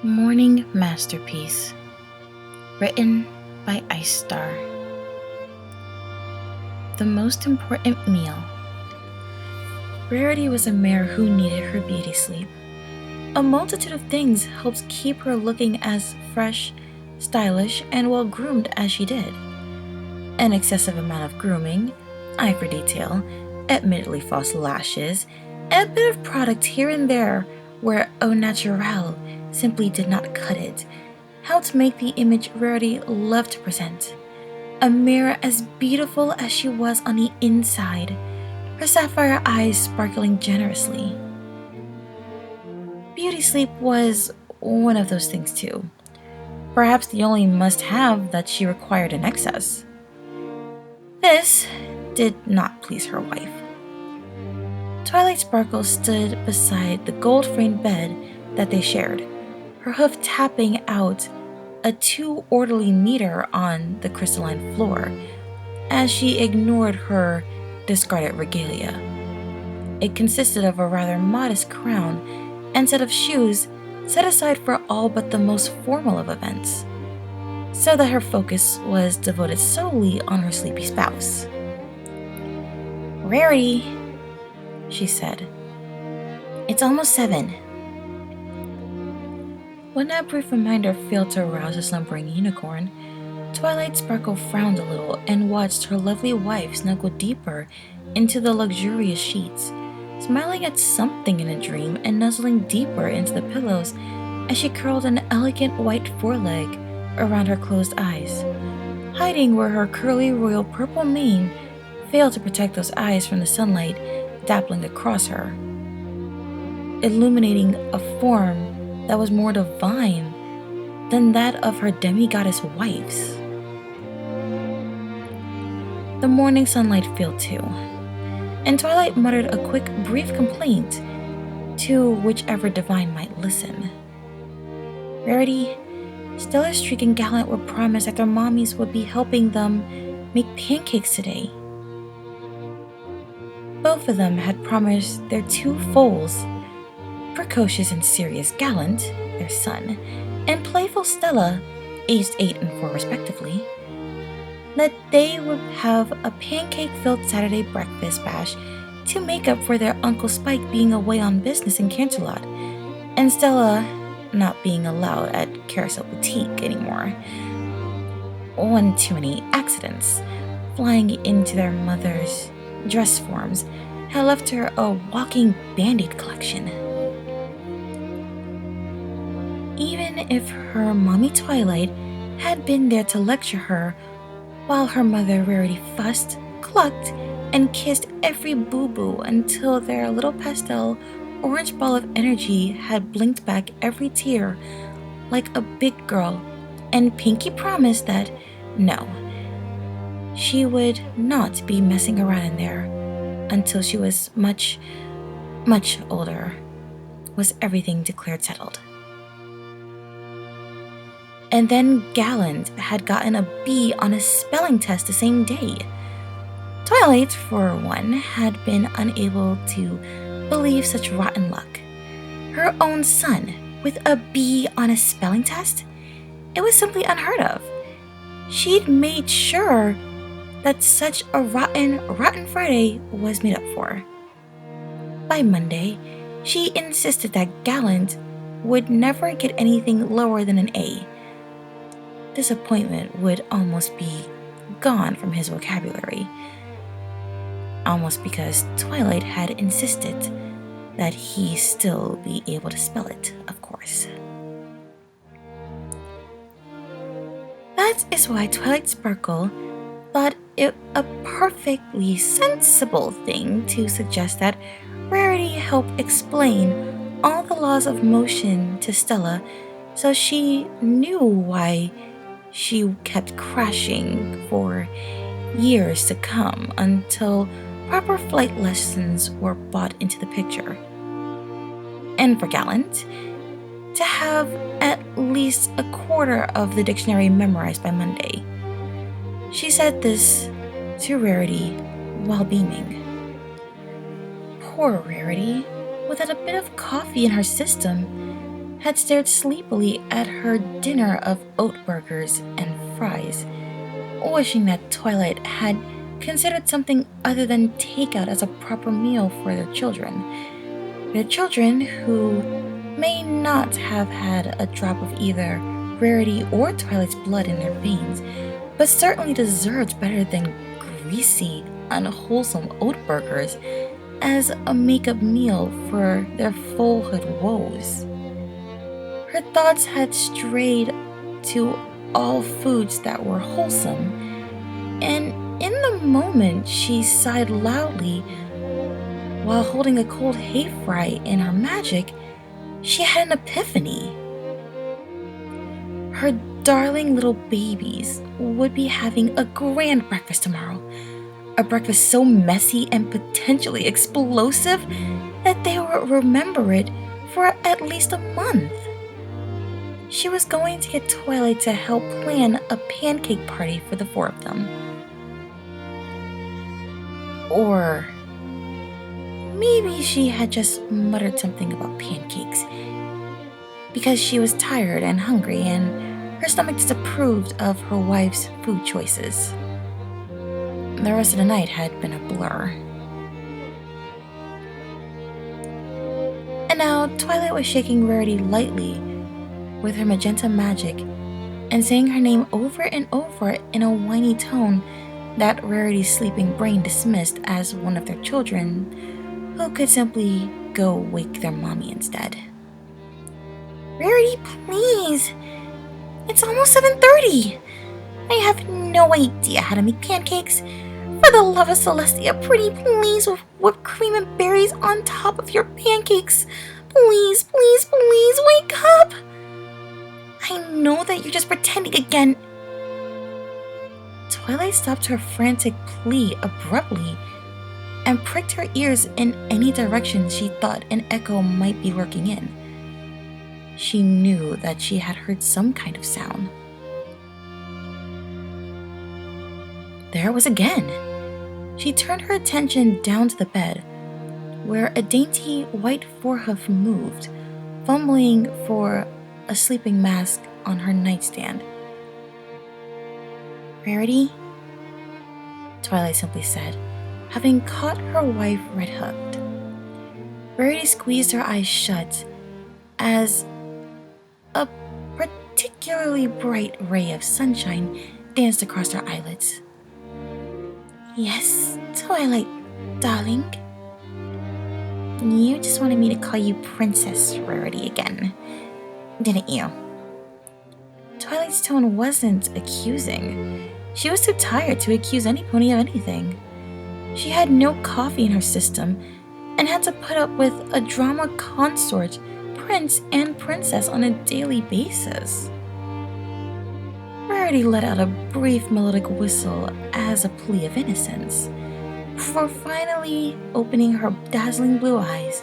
Morning Masterpiece, written by Ice Star. The most important meal. Rarity was a mare who needed her beauty sleep. A multitude of things helped keep her looking as fresh, stylish, and well-groomed as she did. An excessive amount of grooming, eye for detail, admittedly false lashes, and a bit of product here and there where au naturel simply did not cut it, helped make the image Rarity loved to present. A mirror as beautiful as she was on the inside, her sapphire eyes sparkling generously. Beauty sleep was one of those things too. Perhaps the only must-have that she required in excess. This did not please her wife. Twilight Sparkle stood beside the gold-framed bed that they shared, her hoof tapping out a too-orderly meter on the crystalline floor as she ignored her discarded regalia. It consisted of a rather modest crown and set of shoes set aside for all but the most formal of events, so that her focus was devoted solely on her sleepy spouse. "Rarity," she said, "it's almost 7. When that brief reminder failed to arouse the slumbering unicorn, Twilight Sparkle frowned a little and watched her lovely wife snuggle deeper into the luxurious sheets, smiling at something in a dream and nuzzling deeper into the pillows as she curled an elegant white foreleg around her closed eyes, hiding where her curly royal purple mane failed to protect those eyes from the sunlight dappling across her, illuminating a form that was more divine than that of her demi-goddess wives. The morning sunlight failed too, and Twilight muttered a quick, brief complaint to whichever divine might listen. Rarity, Stellar Streak and Gallant were promised that their mommies would be helping them make pancakes today. Both of them had promised their 2 foals, precocious and serious Gallant, their son, and playful Stella, aged 8 and 4 respectively, that they would have a pancake-filled Saturday breakfast bash to make up for their Uncle Spike being away on business in Canterlot, and Stella not being allowed at Carousel Boutique anymore. One too many accidents, flying into their mother's dress forms, had left her a walking Band-Aid collection. Even if her mommy Twilight had been there to lecture her while her mother Rarity fussed, clucked, and kissed every boo-boo until their little pastel orange ball of energy had blinked back every tear like a big girl, and Pinky promised that, no, she would not be messing around in there until she was much, much older, was everything declared settled. And then Gallant had gotten a B on a spelling test the same day. Twilight, for one, had been unable to believe such rotten luck. Her own son with a B on a spelling test? It was simply unheard of. She'd made sure that such a rotten Friday was made up for. By Monday, she insisted that Gallant would never get anything lower than an A. Disappointment would almost be gone from his vocabulary, almost because Twilight had insisted that he still be able to spell it, of course. That is why Twilight Sparkle thought it a perfectly sensible thing to suggest that Rarity help explain all the laws of motion to Stella, so she knew why she kept crashing for years to come until proper flight lessons were brought into the picture. And for Gallant, to have at least a quarter of the dictionary memorized by Monday. She said this to Rarity while beaming. Poor Rarity, without a bit of coffee in her system, had stared sleepily at her dinner of oat burgers and fries, wishing that Twilight had considered something other than takeout as a proper meal for their children. Their children who may not have had a drop of either Rarity or Twilight's blood in their veins, but certainly deserved better than greasy, unwholesome oat burgers as a make-up meal for their foalhood woes. Her thoughts had strayed to all foods that were wholesome, and in the moment she sighed loudly while holding a cold hay fry in her magic. She had an epiphany. Her darling little babies would be having a grand breakfast tomorrow. A breakfast so messy and potentially explosive that they would remember it for at least a month. She was going to get Twilight to help plan a pancake party for the four of them. Or maybe she had just muttered something about pancakes because she was tired and hungry and her stomach disapproved of her wife's food choices. The rest of the night had been a blur. And now Twilight was shaking Rarity lightly with her magenta magic and saying her name over and over in a whiny tone that Rarity's sleeping brain dismissed as one of their children who could simply go wake their mommy instead. Rarity, please! It's almost 7:30! I have no idea how to make pancakes. For the love of Celestia, pretty please, with whipped cream and berries on top of your pancakes. Please, please, please, wake up! I know that you're just pretending again. Twilight stopped her frantic plea abruptly and pricked her ears in any direction she thought an echo might be lurking in. She knew that she had heard some kind of sound. There it was again. She turned her attention down to the bed, where a dainty white forehoof moved, fumbling for a sleeping mask on her nightstand. Rarity? Twilight simply said, having caught her wife red-hooked. Rarity squeezed her eyes shut as a particularly bright ray of sunshine danced across her eyelids. Yes, Twilight, darling. You just wanted me to call you Princess Rarity again, didn't you? Twilight's tone wasn't accusing. She was too tired to accuse any pony of anything. She had no coffee in her system and had to put up with a drama consort, prince and princess on a daily basis. Rarity let out a brief melodic whistle as a plea of innocence, before finally opening her dazzling blue eyes,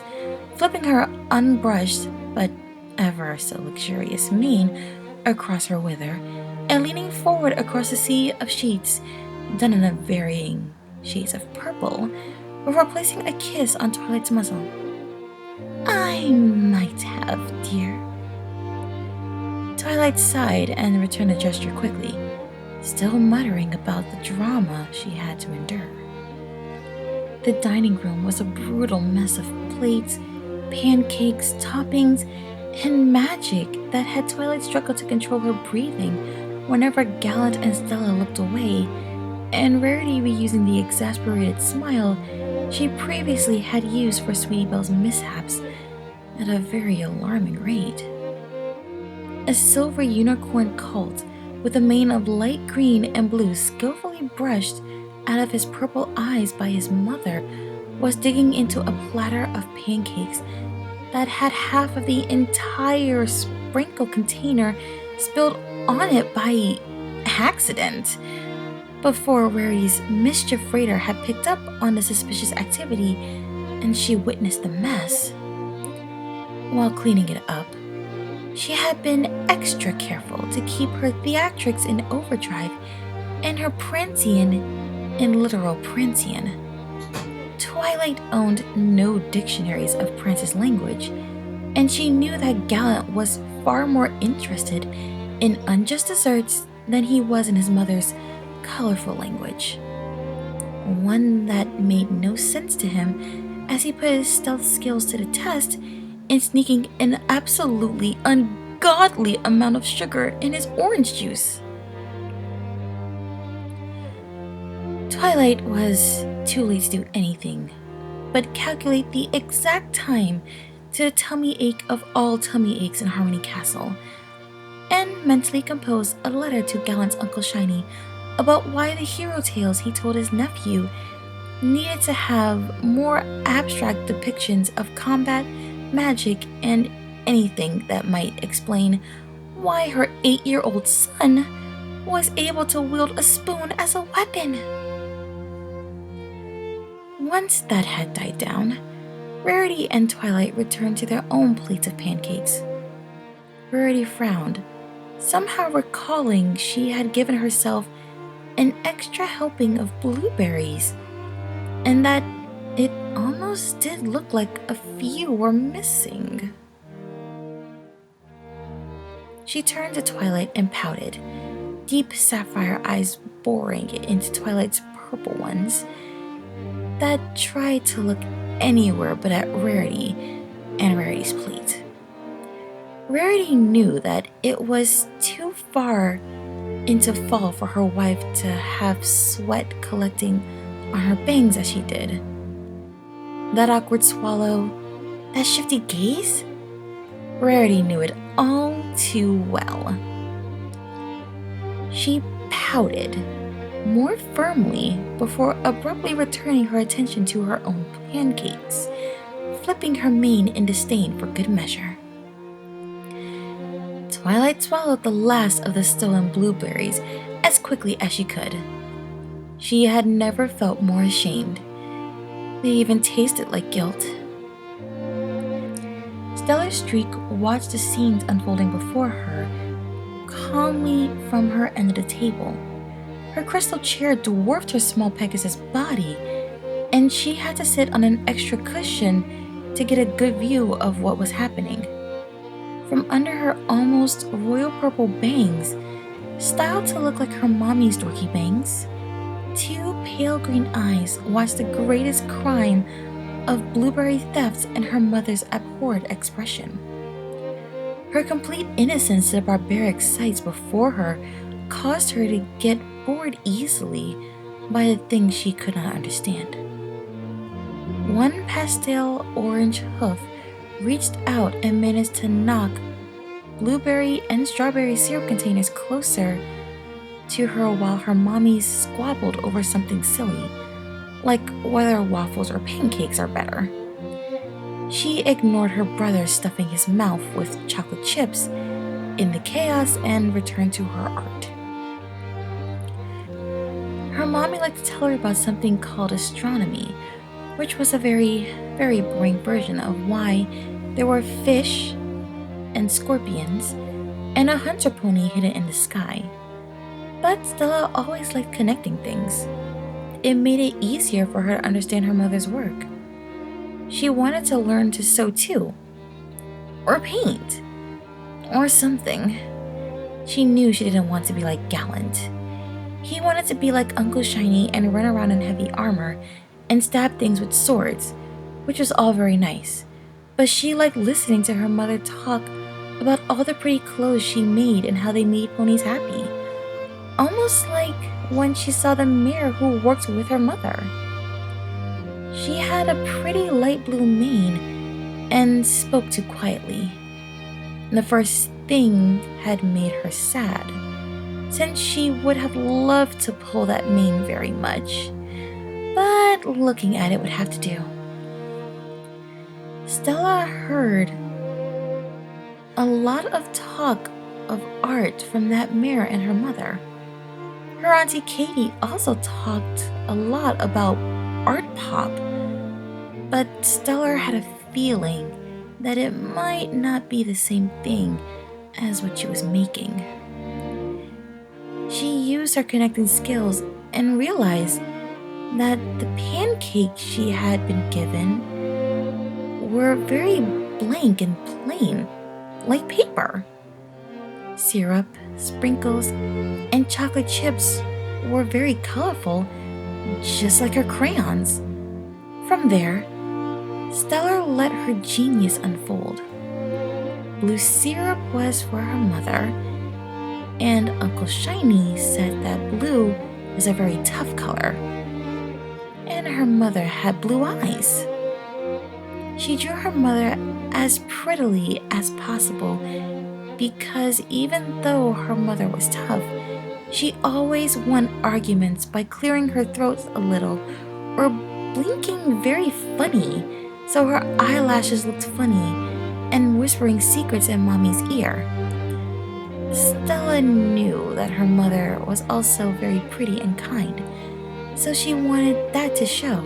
flipping her unbrushed but ever so luxurious mane across her wither, and leaning forward across the sea of sheets, done in a varying shades of purple, before placing a kiss on Twilight's muzzle. I might have, dear. Twilight sighed and returned the gesture quickly, still muttering about the drama she had to endure. The dining room was a brutal mess of plates, pancakes, toppings, and magic that had Twilight struggled to control her breathing whenever Gallant and Stella looked away, and Rarity reusing the exasperated smile she previously had used for Sweetie Belle's mishaps at a very alarming rate. A silver unicorn colt with a mane of light green and blue skillfully brushed out of his purple eyes by his mother was digging into a platter of pancakes that had half of the entire sprinkle container spilled on it by accident before Rarity's mischief raider had picked up on the suspicious activity and she witnessed the mess. While cleaning it up, she had been extra careful to keep her theatrics in overdrive and her Prantian in literal Prantian. Twilight owned no dictionaries of Prance's language, and she knew that Gallant was far more interested in unjust desserts than he was in his mother's colorful language. One that made no sense to him as he put his stealth skills to the test in sneaking an absolutely ungodly amount of sugar in his orange juice. Twilight was too late to do anything but calculate the exact time to the tummy ache of all tummy aches in Harmony Castle, and mentally compose a letter to Gallant's Uncle Shiny about why the hero tales he told his nephew needed to have more abstract depictions of combat, magic, and anything that might explain why her 8-year-old son was able to wield a spoon as a weapon. Once that had died down, Rarity and Twilight returned to their own plates of pancakes. Rarity frowned, somehow recalling she had given herself an extra helping of blueberries, and that it almost did look like a few were missing. She turned to Twilight and pouted, deep sapphire eyes boring into Twilight's purple ones that tried to look anywhere but at Rarity and Rarity's plate. Rarity knew that it was too far into fall for her wife to have sweat collecting on her bangs as she did. That awkward swallow, that shifty gaze? Rarity knew it all too well. She pouted more firmly before abruptly returning her attention to her own pancakes, flipping her mane in disdain for good measure. Twilight swallowed the last of the stolen blueberries as quickly as she could. She had never felt more ashamed. They even tasted like guilt. Stellar Streak watched the scenes unfolding before her calmly from her end of the table. Her crystal chair dwarfed her small Pegasus body, and she had to sit on an extra cushion to get a good view of what was happening. From under her almost royal purple bangs, styled to look like her mommy's dorky bangs, two pale green eyes watched the greatest crime of blueberry theft in her mother's abhorred expression. Her complete innocence to the barbaric sights before her caused her to get bored easily by the things she could not understand. One pastel orange hoof reached out and managed to knock blueberry and strawberry syrup containers closer to her while her mommy squabbled over something silly, like whether waffles or pancakes are better. She ignored her brother stuffing his mouth with chocolate chips in the chaos and returned to her art. Her mommy liked to tell her about something called astronomy, which was a very, very boring version of why there were fish and scorpions and a hunter pony hidden in the sky. But Stella always liked connecting things. It made it easier for her to understand her mother's work. She wanted to learn to sew too, or paint, or something. She knew she didn't want to be like Gallant. He wanted to be like Uncle Shiny and run around in heavy armor and stab things with swords, which was all very nice. But she liked listening to her mother talk about all the pretty clothes she made and how they made ponies happy. Almost like when she saw the mayor who worked with her mother. She had a pretty light blue mane and spoke too quietly. The first thing had made her sad, since she would have loved to pull that mane very much, but looking at it would have to do. Stella heard a lot of talk of art from that mayor and her mother. Her Auntie Katie also talked a lot about art pop, but Stellar had a feeling that it might not be the same thing as what she was making. She used her connecting skills and realized that the pancakes she had been given were very blank and plain, like paper. Syrup, sprinkles, and chocolate chips were very colorful, just like her crayons. From there, Stellar let her genius unfold. Blue syrup was for her mother, and Uncle Shiny said that blue is a very tough color, and her mother had blue eyes. She drew her mother as prettily as possible because even though her mother was tough, she always won arguments by clearing her throat a little or blinking very funny so her eyelashes looked funny and whispering secrets in Mommy's ear. Stella knew that her mother was also very pretty and kind, so she wanted that to show.